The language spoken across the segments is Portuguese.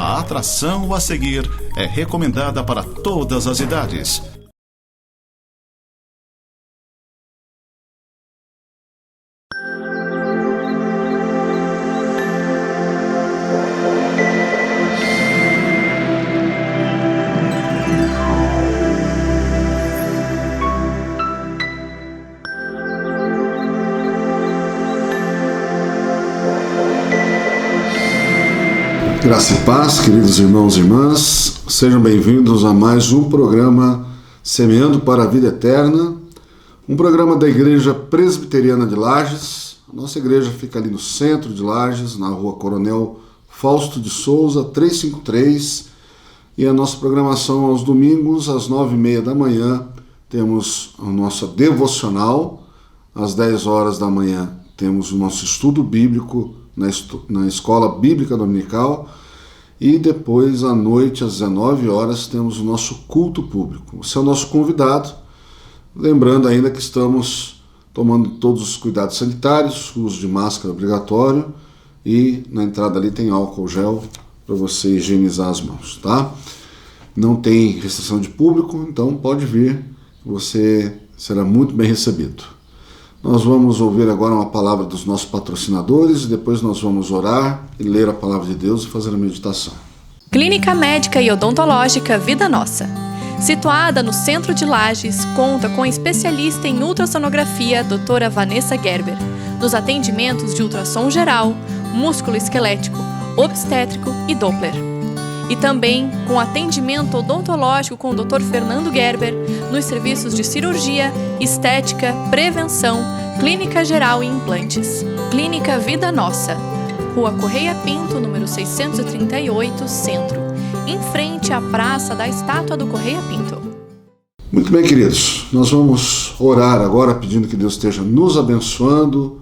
A atração a seguir é recomendada para todas as idades. Graça e paz, queridos irmãos e irmãs, sejam bem-vindos a mais um programa Semeando para a Vida Eterna, um programa da Igreja Presbiteriana de Lages. A nossa igreja fica ali no centro de Lages, na rua Coronel Fausto de Souza, 353, e a nossa programação aos domingos, às 9h30 da manhã, temos a nossa devocional, às 10 horas da manhã temos o nosso estudo bíblico na Escola Bíblica Dominical, e depois à noite, às 19 horas, temos o nosso culto público. Você é o nosso convidado, lembrando ainda que estamos tomando todos os cuidados sanitários, uso de máscara obrigatório, e na entrada ali tem álcool gel para você higienizar as mãos, tá? Não tem restrição de público, então pode vir, você será muito bem recebido. Nós vamos ouvir agora uma palavra dos nossos patrocinadores e depois nós vamos orar e ler a palavra de Deus e fazer a meditação. Clínica Médica e Odontológica Vida Nossa. Situada no centro de Lages, conta com a especialista em ultrassonografia, doutora Vanessa Gerber, nos atendimentos de ultrassom geral, músculo-esquelético, obstétrico e Doppler. E também com atendimento odontológico com o Dr. Fernando Gerber nos serviços de cirurgia, estética, prevenção, clínica geral e implantes. Clínica Vida Nossa, Rua Correia Pinto, número 638, Centro, em frente à Praça da Estátua do Correia Pinto. Muito bem, queridos, nós vamos orar agora pedindo que Deus esteja nos abençoando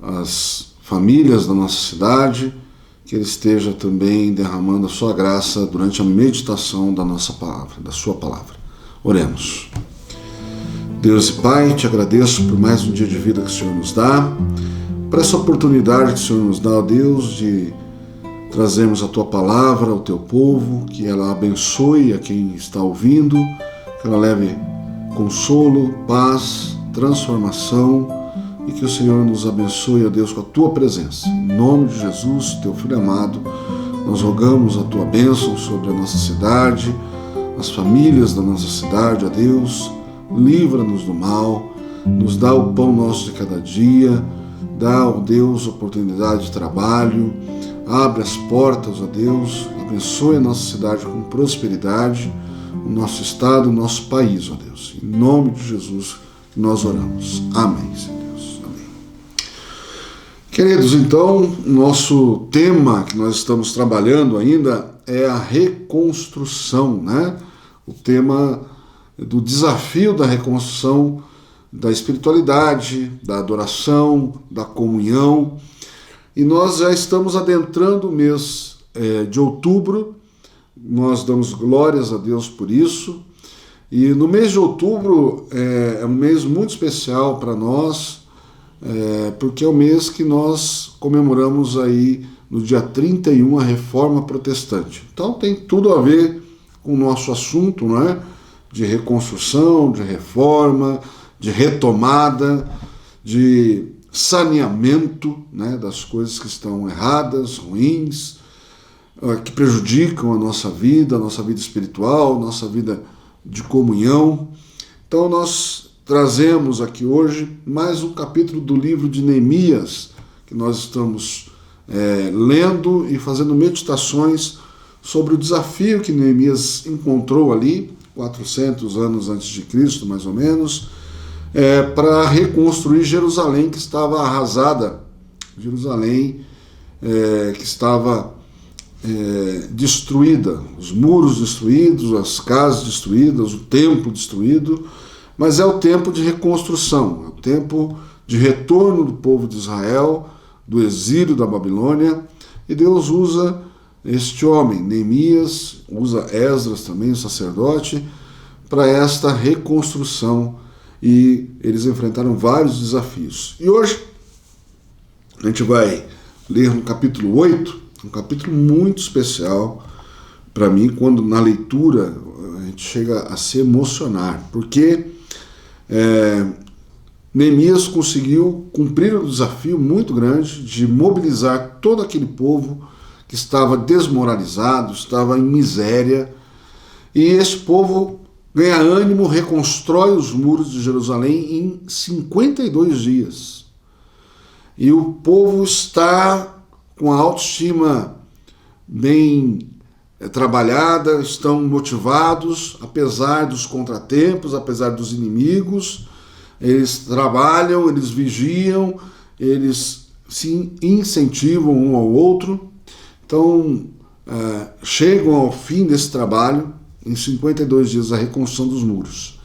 as famílias da nossa cidade, que Ele esteja também derramando a sua graça durante a meditação da nossa palavra, da sua palavra. Oremos. Deus e Pai, te agradeço por mais um dia de vida que o Senhor nos dá, por essa oportunidade que o Senhor nos dá, ó Deus, de trazermos a tua palavra ao teu povo, que ela abençoe a quem está ouvindo, que ela leve consolo, paz, transformação, e que o Senhor nos abençoe, ó Deus, com a tua presença. Em nome de Jesus, teu Filho amado, nós rogamos a tua bênção sobre a nossa cidade, as famílias da nossa cidade, ó Deus. Livra-nos do mal, nos dá o pão nosso de cada dia, dá, ó Deus, oportunidade de trabalho, abre as portas, ó Deus, abençoe a nossa cidade com prosperidade, o nosso estado, o nosso país, ó Deus. Em nome de Jesus nós oramos. Amém, Senhor. Queridos, então, nosso tema que nós estamos trabalhando ainda é a reconstrução, né? O tema do desafio da reconstrução da espiritualidade, da adoração, da comunhão. E nós já estamos adentrando o mês de outubro, nós damos glórias a Deus por isso. E no mês de outubro é um mês muito especial para nós, porque é o mês que nós comemoramos aí no dia 31 a Reforma Protestante. Então tem tudo a ver com o nosso assunto, né? De reconstrução, de reforma, de retomada, de saneamento, né? Das coisas que estão erradas, ruins, que prejudicam a nossa vida espiritual, nossa vida de comunhão. Então nós trazemos aqui hoje mais um capítulo do livro de Neemias, que nós estamos lendo e fazendo meditações sobre o desafio que Neemias encontrou ali, 400 anos antes de Cristo, mais ou menos, para reconstruir Jerusalém, que estava arrasada, Jerusalém que estava destruída, os muros destruídos, as casas destruídas, o templo destruído. Mas é o tempo de reconstrução, é o tempo de retorno do povo de Israel, do exílio da Babilônia, e Deus usa este homem, Neemias, usa Esdras também, o sacerdote, para esta reconstrução, e eles enfrentaram vários desafios. E hoje a gente vai ler no capítulo 8, Um capítulo muito especial para mim, quando na leitura a gente chega a se emocionar, porque Neemias conseguiu cumprir um desafio muito grande de mobilizar todo aquele povo que estava desmoralizado, estava em miséria, e esse povo ganha ânimo, reconstrói os muros de Jerusalém em 52 dias. E o povo está com a autoestima bem trabalhada, estão motivados, apesar dos contratempos, apesar dos inimigos. Eles trabalham, eles vigiam, eles se incentivam um ao outro. Então, chegam ao fim desse trabalho, em 52 dias, a reconstrução dos muros.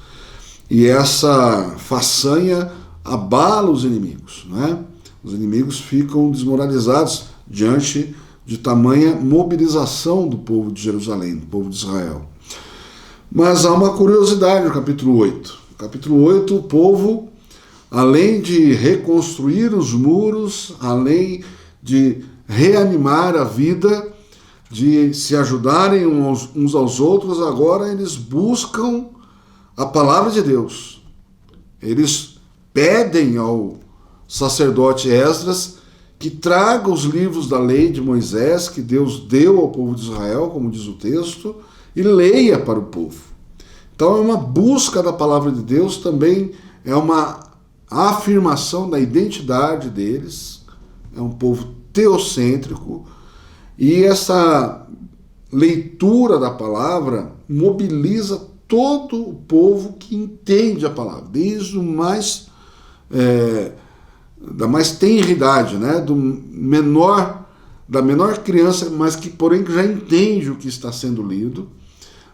E essa façanha abala os inimigos, né? Os inimigos ficam desmoralizados diante de tamanha mobilização do povo de Jerusalém, do povo de Israel. Mas há uma curiosidade no capítulo 8. No capítulo 8, o povo, além de reconstruir os muros, além de reanimar a vida, de se ajudarem uns aos outros, agora eles buscam a palavra de Deus. Eles pedem ao sacerdote Esdras que traga os livros da lei de Moisés, que Deus deu ao povo de Israel, como diz o texto, e leia para o povo. Então é uma busca da palavra de Deus, também é uma afirmação da identidade deles, é um povo teocêntrico, e essa leitura da palavra mobiliza todo o povo que entende a palavra, desde o mais da mais tenridade, né? Da menor criança, mas que porém já entende o que está sendo lido,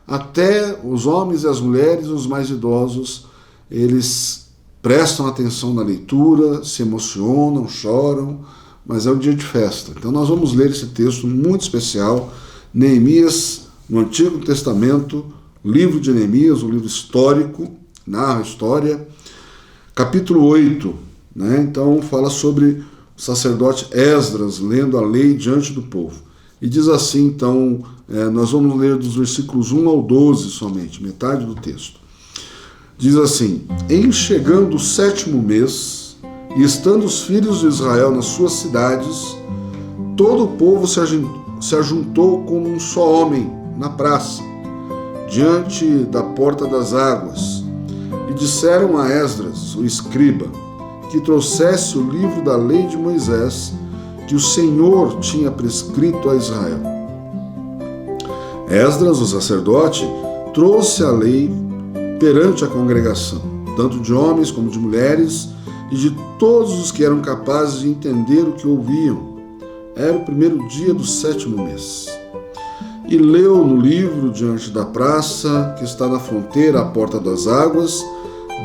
até os homens e as mulheres, os mais idosos, eles prestam atenção na leitura, se emocionam, choram, mas é um dia de festa. Então nós vamos ler esse texto muito especial, Neemias, no Antigo Testamento, livro de Neemias, um livro histórico, narra a história, capítulo 8, né? Então fala sobre o sacerdote Esdras lendo a lei diante do povo. E diz assim, então, nós vamos ler dos versículos 1 ao 12 somente, metade do texto. Diz assim: em chegando o 7º mês, e estando os filhos de Israel nas suas cidades, todo o povo se ajuntou como um só homem na praça, diante da porta das águas, e disseram a Esdras, o escriba, que trouxesse o livro da lei de Moisés, que o Senhor tinha prescrito a Israel. Esdras, o sacerdote, trouxe a lei perante a congregação, tanto de homens como de mulheres, e de todos os que eram capazes de entender o que ouviam. Era o 1º dia do 7º mês. E leu no livro diante da praça, que está na fronteira à porta das águas,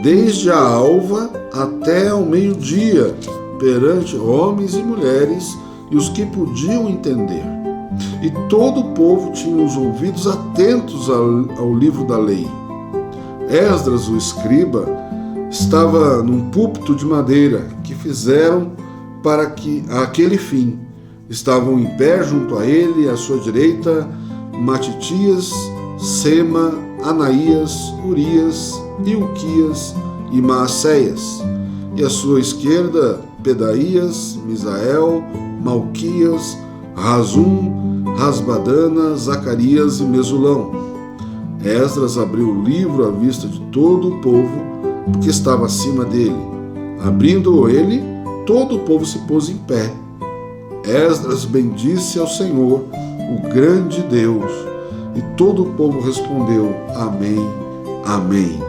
desde a alva até ao meio-dia, perante homens e mulheres e os que podiam entender. E todo o povo tinha os ouvidos atentos ao livro da lei. Esdras, o escriba, estava num púlpito de madeira que fizeram para aquele fim. Estavam em pé junto a ele, à sua direita, Matitias, Sema, Anaías, Urias, Ilquias e Maacéias, e à sua esquerda Pedaías, Misael, Malquias, Razum, Rasbadana, Zacarias e Mesulão. Esdras abriu o livro à vista de todo o povo, porque estava acima dele. Abrindo-o ele, todo o povo se pôs em pé. Esdras bendisse ao Senhor, o grande Deus, e todo o povo respondeu: Amém, Amém.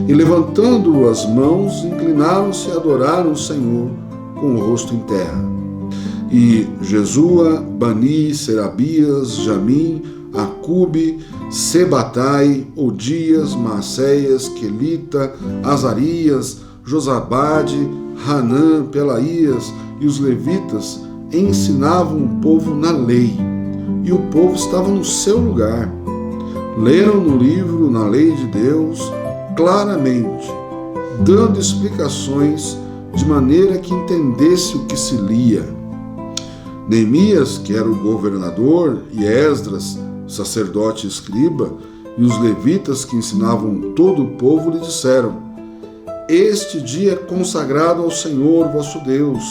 E levantando as mãos, inclinaram-se e adoraram o Senhor com o rosto em terra. E Jesua, Bani, Serabias, Jamim, Acube, Sebatai, Odias, Maacéias, Quelita, Azarias, Josabade, Hanã, Pelaías e os levitas ensinavam o povo na lei, e o povo estava no seu lugar. Leram no livro, na lei de Deus, claramente, dando explicações de maneira que entendesse o que se lia. Neemias, que era o governador, e Esdras, sacerdote e escriba, e os levitas que ensinavam todo o povo lhe disseram: este dia é consagrado ao Senhor vosso Deus,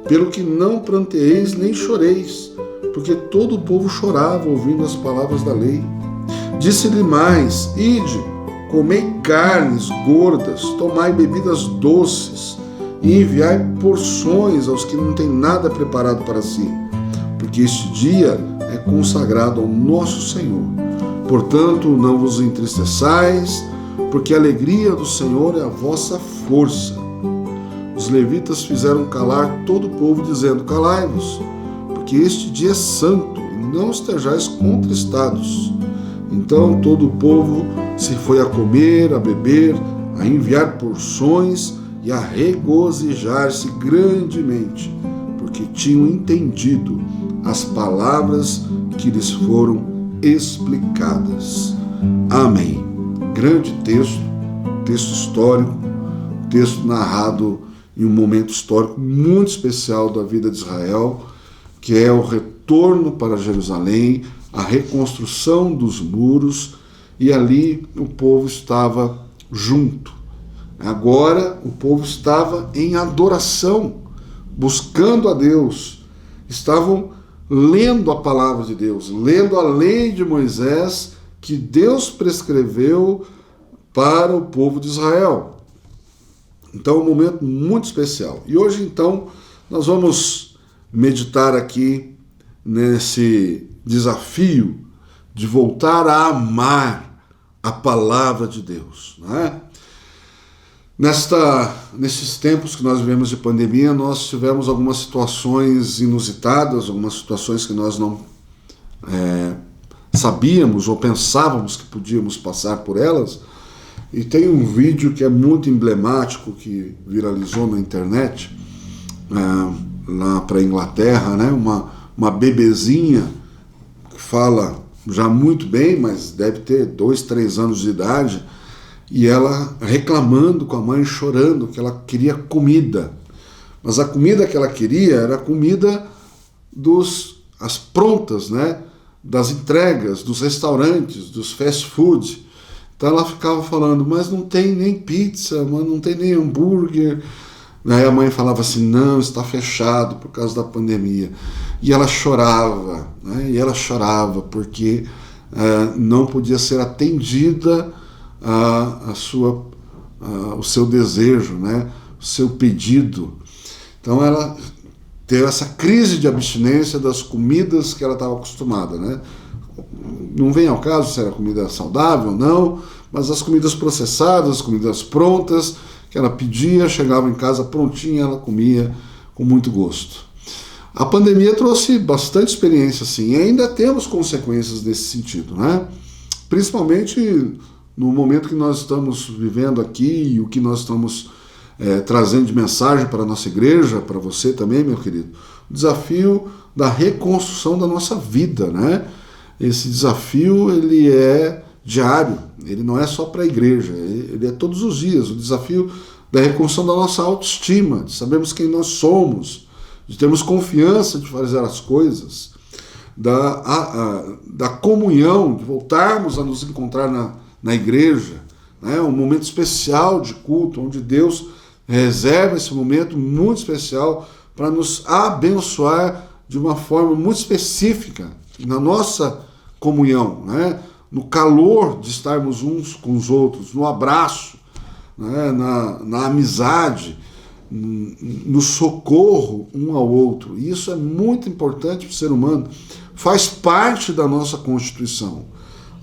pelo que não pranteeis nem choreis, porque todo o povo chorava ouvindo as palavras da lei. Disse-lhe mais: ide, comei carnes gordas, tomai bebidas doces, e enviai porções aos que não têm nada preparado para si, porque este dia é consagrado ao nosso Senhor. Portanto, não vos entristeçais, porque a alegria do Senhor é a vossa força. Os levitas fizeram calar todo o povo, dizendo: calai-vos, porque este dia é santo, e não estejais contristados. Então todo o povo se foi a comer, a beber, a enviar porções e a regozijar-se grandemente, porque tinham entendido as palavras que lhes foram explicadas. Amém. Grande texto, texto histórico, texto narrado em um momento histórico muito especial da vida de Israel, que é o retorno para Jerusalém, a reconstrução dos muros, e ali o povo estava junto. Agora o povo estava em adoração, buscando a Deus, estavam lendo a palavra de Deus, lendo a lei de Moisés que Deus prescreveu para o povo de Israel. Então, um momento muito especial. E hoje, então, nós vamos meditar aqui nesse desafio de voltar a amar a palavra de Deus, né? Nesses tempos que nós vivemos de pandemia, nós tivemos algumas situações inusitadas, algumas situações que nós não sabíamos ou pensávamos que podíamos passar por elas. E tem um vídeo que é muito emblemático, que viralizou na internet, lá para a Inglaterra, né? Uma bebezinha que fala já muito bem, mas deve ter 2, 3 anos de idade, e ela reclamando com a mãe, chorando, que ela queria comida. Mas a comida que ela queria era a comida as prontas, né? Das entregas, dos restaurantes, dos fast food. Então ela ficava falando: mas não tem nem pizza, mas não tem nem hambúrguer. Aí a mãe falava assim: não, está fechado por causa da pandemia. E ela chorava, né? E ela chorava porque não podia ser atendida o seu desejo, né? O seu pedido. Então ela teve essa crise de abstinência das comidas que ela estava acostumada, né? Não vem ao caso se era comida saudável ou não, mas as comidas processadas, as comidas prontas, que ela pedia, chegava em casa prontinha, ela comia com muito gosto. A pandemia trouxe bastante experiência, assim, e ainda temos consequências nesse sentido, né? Principalmente no momento que nós estamos vivendo aqui e o que nós estamos trazendo de mensagem para a nossa igreja, para você também, meu querido, o desafio da reconstrução da nossa vida, né? Esse desafio, ele é diário, ele não é só para a igreja, ele é todos os dias. O desafio da reconstrução da nossa autoestima, de sabermos quem nós somos, de termos confiança de fazer as coisas, da comunhão, de voltarmos a nos encontrar na igreja, né? Um momento especial de culto, onde Deus reserva esse momento muito especial para nos abençoar de uma forma muito específica na nossa comunhão, né? No calor de estarmos uns com os outros, no abraço, né? na amizade, no socorro um ao outro. E isso é muito importante para o ser humano, faz parte da nossa Constituição,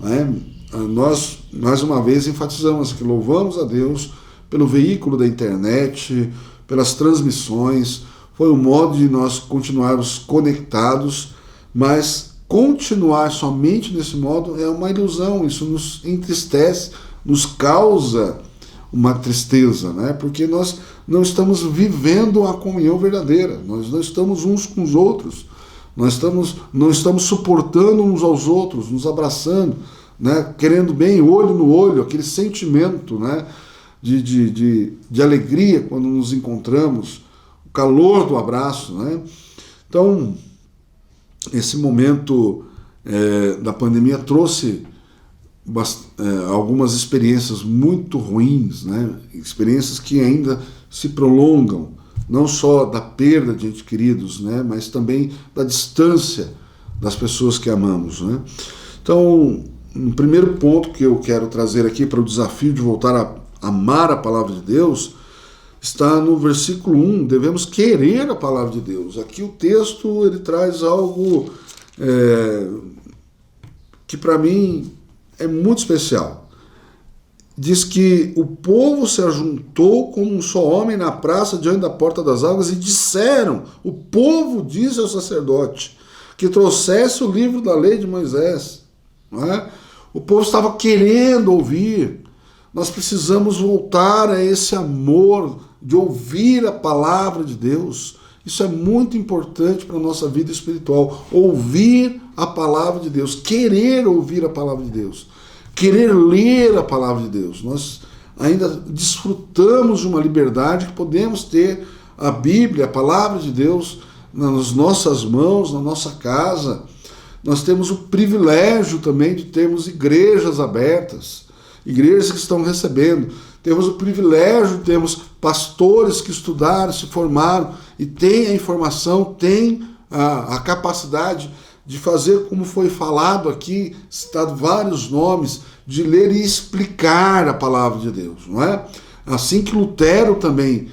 né? Nós, mais uma vez, enfatizamos que louvamos a Deus pelo veículo da internet, pelas transmissões. Foi um modo de nós continuarmos conectados, mas continuar somente nesse modo é uma ilusão. Isso nos entristece, nos causa uma tristeza, né? Porque nós não estamos vivendo a comunhão verdadeira, nós não estamos uns com os outros, não estamos suportando uns aos outros, nos abraçando, né? Querendo bem, olho no olho, aquele sentimento, né? de alegria quando nos encontramos, o calor do abraço, né? Então, esse momento da pandemia trouxe algumas experiências muito ruins, né? Experiências que ainda se prolongam, não só da perda de entes queridos, né? Mas também da distância das pessoas que amamos, né? Então, um primeiro ponto que eu quero trazer aqui para o desafio de voltar a amar a palavra de Deus está no versículo 1, devemos querer a palavra de Deus. Aqui o texto ele traz algo que para mim é muito especial. Diz que o povo se ajuntou como um só homem na praça diante da porta das águas e disseram, o povo disse ao sacerdote que trouxesse o livro da lei de Moisés. Não é? O povo estava querendo ouvir. Nós precisamos voltar a esse amor de ouvir a palavra de Deus. Isso é muito importante para a nossa vida espiritual. Ouvir a palavra de Deus, querer ouvir a palavra de Deus, querer ler a palavra de Deus. Nós ainda desfrutamos de uma liberdade que podemos ter a Bíblia, a palavra de Deus, nas nossas mãos, na nossa casa. Nós temos o privilégio também de termos igrejas abertas, igrejas que estão recebendo. Temos o privilégio de termos pastores que estudaram, se formaram e têm a informação, têm a capacidade de fazer como foi falado aqui, citado vários nomes, de ler e explicar a palavra de Deus, não é? Assim que Lutero também,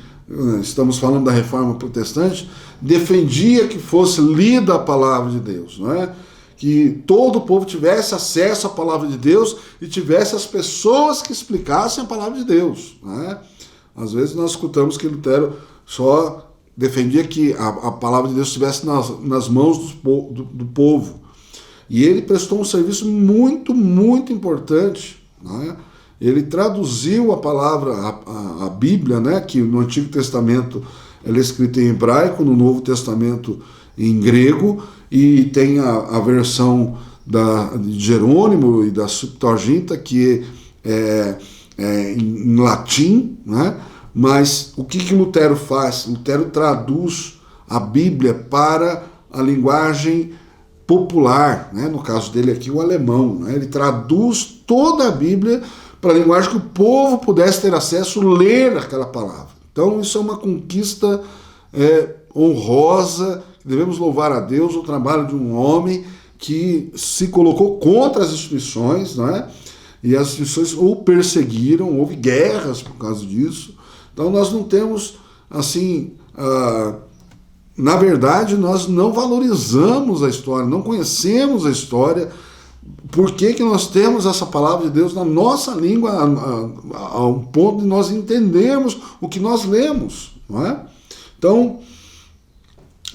estamos falando da Reforma Protestante, defendia que fosse lida a palavra de Deus, não é? Que todo o povo tivesse acesso à palavra de Deus e tivesse as pessoas que explicassem a palavra de Deus, não é? Às vezes nós escutamos que Lutero só defendia que a palavra de Deus estivesse nas mãos do povo. E ele prestou um serviço muito, muito importante, né? Ele traduziu a palavra, a Bíblia, né? Que no Antigo Testamento ela é escrita em hebraico, no Novo Testamento em grego, e tem a versão de Jerônimo e da Septuaginta, que é em latim, né? Mas o que Lutero faz? Lutero traduz a Bíblia para a linguagem popular, né? No caso dele aqui, o alemão, né? Ele traduz toda a Bíblia para a linguagem que o povo pudesse ter acesso, ler aquela palavra. Então isso é uma conquista honrosa, devemos louvar a Deus o trabalho de um homem que se colocou contra as instituições, né? E as instituições o perseguiram, houve guerras por causa disso. Então nós não temos, assim, na verdade nós não valorizamos a história, não conhecemos a história. Por que nós temos essa palavra de Deus na nossa língua a um ponto de nós entendermos o que nós lemos, não é? Então,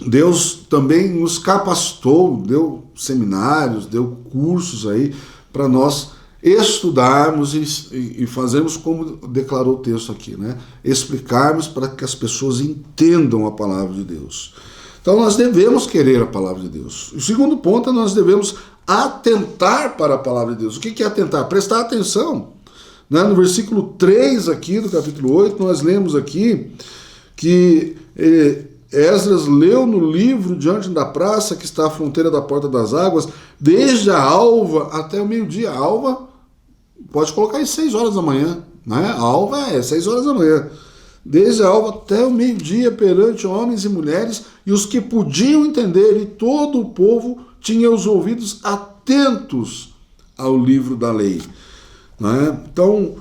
Deus também nos capacitou, deu seminários, deu cursos aí para nós estudarmos e fazermos como declarou o texto aqui, né? Explicarmos para que as pessoas entendam a palavra de Deus. Então nós devemos querer a palavra de Deus. O segundo ponto é nós devemos atentar para a palavra de Deus. O que é atentar? Prestar atenção. Né? No versículo 3 aqui do capítulo 8, nós lemos aqui que Esdras leu no livro diante da praça que está à fronteira da porta das águas, desde a alva até o meio-dia. A alva, pode colocar aí 6 horas da manhã, né? A alva é 6 horas da manhã. Desde a alva até o meio-dia, perante homens e mulheres, e os que podiam entender, e todo o povo tinha os ouvidos atentos ao livro da lei. Né? Então,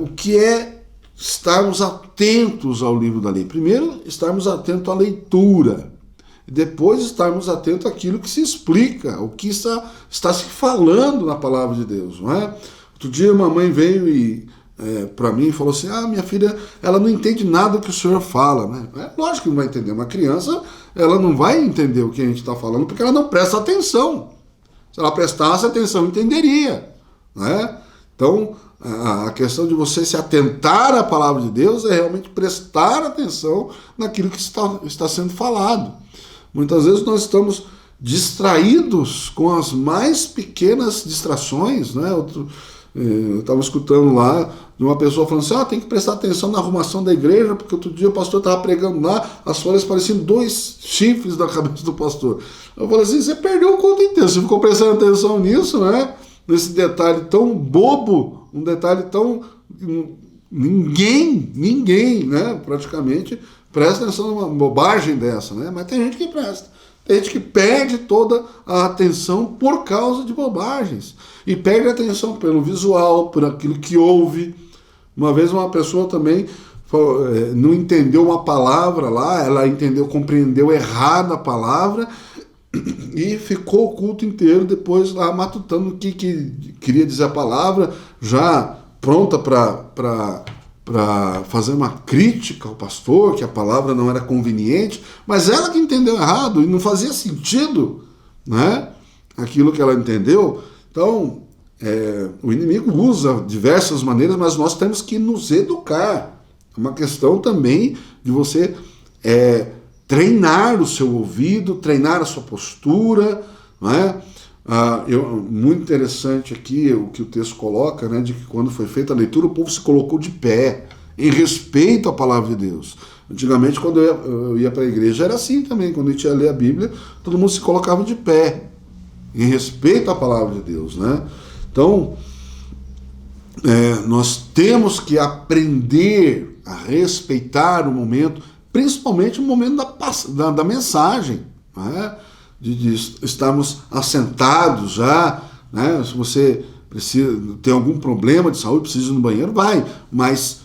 o que é estarmos atentos ao livro da lei? Primeiro, estarmos atentos à leitura. Depois, estarmos atentos àquilo que se explica, o que está se falando na palavra de Deus. Não é? Outro dia, uma mãe veio para mim e falou assim: minha filha, ela não entende nada que o senhor fala. Né? Lógico que não vai entender. Uma criança, ela não vai entender o que a gente está falando porque ela não presta atenção. Se ela prestasse atenção, entenderia. Né? Então, a questão de você se atentar à palavra de Deus é realmente prestar atenção naquilo que está sendo falado. Muitas vezes nós estamos distraídos com as mais pequenas distrações. Né? Eu estava escutando lá de uma pessoa falando assim, tem que prestar atenção na arrumação da igreja, porque outro dia o pastor estava pregando lá, as folhas pareciam 2 chifres na cabeça do pastor. Eu falei assim, você perdeu o culto inteiro, você ficou prestando atenção nisso, né? Nesse detalhe tão bobo, um detalhe tão... Ninguém, né, praticamente, presta atenção numa bobagem dessa, né? Mas tem gente que presta. Tem gente que perde toda a atenção por causa de bobagens. E perde a atenção pelo visual, por aquilo que ouve. Uma vez uma pessoa também não entendeu uma palavra lá, ela compreendeu errado a palavra e ficou o culto inteiro depois lá matutando o que queria dizer a palavra, já pronta para fazer uma crítica ao pastor, que a palavra não era conveniente, mas ela que entendeu errado e não fazia sentido, né? Aquilo que ela entendeu. Então, o inimigo usa diversas maneiras, mas nós temos que nos educar. É uma questão também de você treinar o seu ouvido, treinar a sua postura, não é? Muito interessante aqui o que o texto coloca, né, de que quando foi feita a leitura, o povo se colocou de pé, em respeito à palavra de Deus. Antigamente, quando eu ia para a igreja, era assim também. Quando a gente ia ler a Bíblia, todo mundo se colocava de pé, em respeito à palavra de Deus, né? Então, nós temos que aprender a respeitar o momento, principalmente o momento da mensagem, né? De estarmos assentados já, né? Se você tem algum problema de saúde, precisa ir no banheiro, vai. Mas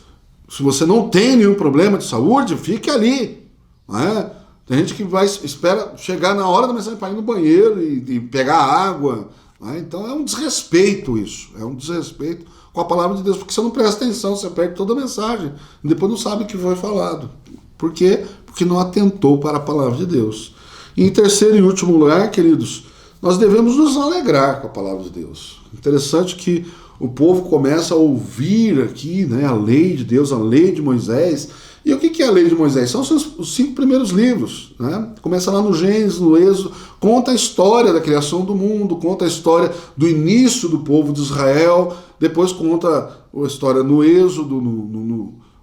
se você não tem nenhum problema de saúde, fique ali, né? Tem gente que espera chegar na hora da mensagem para ir no banheiro e pegar água, né? Então é um desrespeito isso, é um desrespeito com a palavra de Deus, porque você não presta atenção, você perde toda a mensagem, e depois não sabe o que foi falado. Por quê? Porque não atentou para a palavra de Deus. E em terceiro e último lugar, queridos, nós devemos nos alegrar com a palavra de Deus. Interessante que o povo começa a ouvir aqui, né, a lei de Deus, a lei de Moisés. E o que é a lei de Moisés? São os 5 primeiros livros, né? Começa lá no Gênesis, no Êxodo, conta a história da criação do mundo, conta a história do início do povo de Israel, depois conta a história no Êxodo,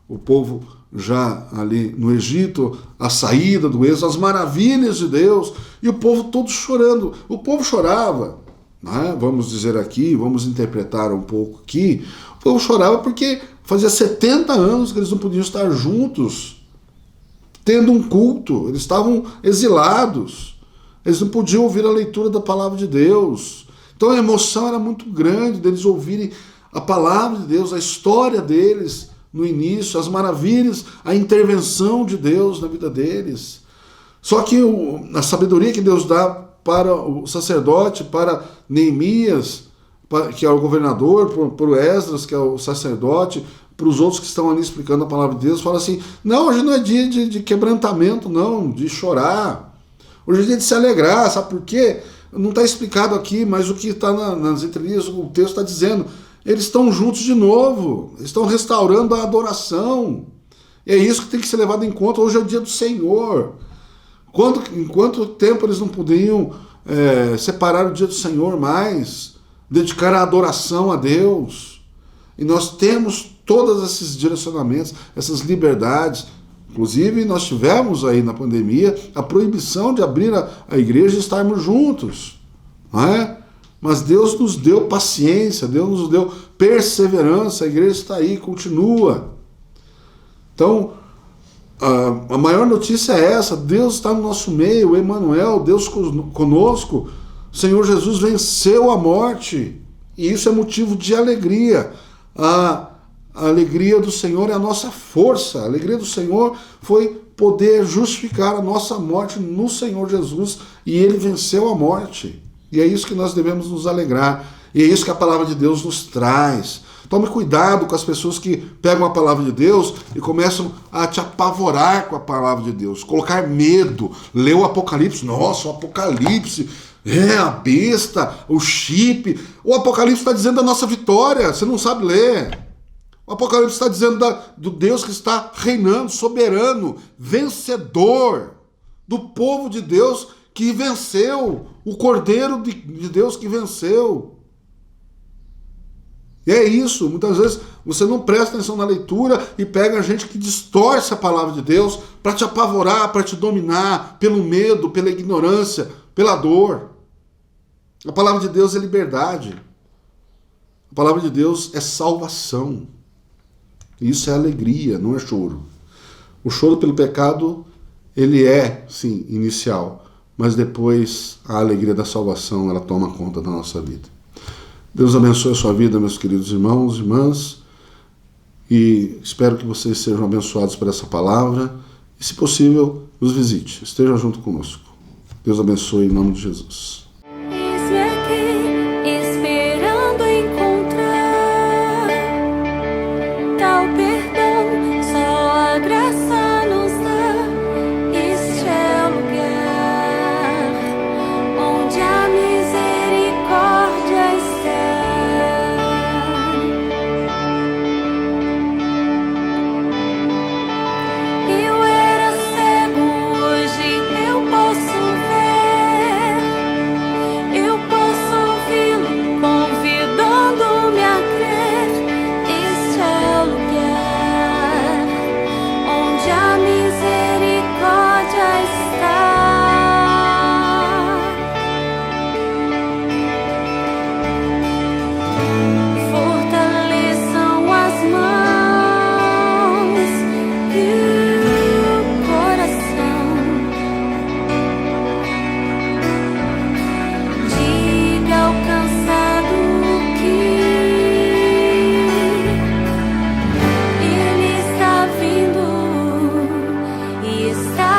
o povo já ali no Egito, a saída do Êxodo, as maravilhas de Deus, e o povo todo chorando. O povo chorava, né? Vamos dizer aqui, vamos interpretar um pouco aqui, o povo chorava porque fazia 70 anos que eles não podiam estar juntos, tendo um culto, eles estavam exilados, eles não podiam ouvir a leitura da palavra de Deus. Então a emoção era muito grande deles ouvirem a palavra de Deus, a história deles no início, as maravilhas, a intervenção de Deus na vida deles. Só que a sabedoria que Deus dá para o sacerdote, para Neemias, que é o governador, para o Esdras, que é o sacerdote, para os outros que estão ali explicando a palavra de Deus, fala assim, não, hoje não é dia de quebrantamento, não, de chorar. Hoje é dia de se alegrar, sabe por quê? Não está explicado aqui, mas o que está nas entrelinhas, o texto está dizendo, eles estão juntos de novo, estão restaurando a adoração. E é isso que tem que ser levado em conta. Hoje é o dia do Senhor. Em quanto tempo eles não podiam separar o dia do Senhor mais, dedicar a adoração a Deus? E nós temos todos esses direcionamentos, essas liberdades. Inclusive, nós tivemos aí na pandemia a proibição de abrir a igreja e estarmos juntos, não é? Mas Deus nos deu paciência, Deus nos deu perseverança, a igreja está aí, continua. Então, a maior notícia é essa, Deus está no nosso meio, o Emmanuel, Deus conosco, o Senhor Jesus venceu a morte, e isso é motivo de alegria. A alegria do Senhor é a nossa força, a alegria do Senhor foi poder justificar a nossa morte no Senhor Jesus, e Ele venceu a morte. E é isso que nós devemos nos alegrar. E é isso que a palavra de Deus nos traz. Tome cuidado com as pessoas que pegam a palavra de Deus e começam a te apavorar com a palavra de Deus. Colocar medo. Ler o Apocalipse. Nossa, o Apocalipse. A besta, o chip. O Apocalipse está dizendo da nossa vitória. Você não sabe ler. O Apocalipse está dizendo do Deus que está reinando, soberano, vencedor. Do povo de Deus que venceu, o Cordeiro de Deus que venceu. E é isso, muitas vezes você não presta atenção na leitura e pega gente que distorce a palavra de Deus para te apavorar, para te dominar, pelo medo, pela ignorância, pela dor. A palavra de Deus é liberdade. A palavra de Deus é salvação. Isso é alegria, não é choro. O choro pelo pecado, ele é, sim, inicial, mas depois a alegria da salvação, ela toma conta da nossa vida. Deus abençoe a sua vida, meus queridos irmãos e irmãs, e espero que vocês sejam abençoados por essa palavra, e se possível, nos visite, esteja junto conosco. Deus abençoe em nome de Jesus. Eis-me aqui, esperando encontrar tal perdão, só a graça nos dá. Este é o lugar onde a misericórdia está. Eu era cego, hoje eu posso ver. Eu posso ouvi-lo convidando-me a crer. Este é o lugar onde a misericórdia está. Fortaleçam as mãos e o coração. Diga ao cansado que Ele está vindo e está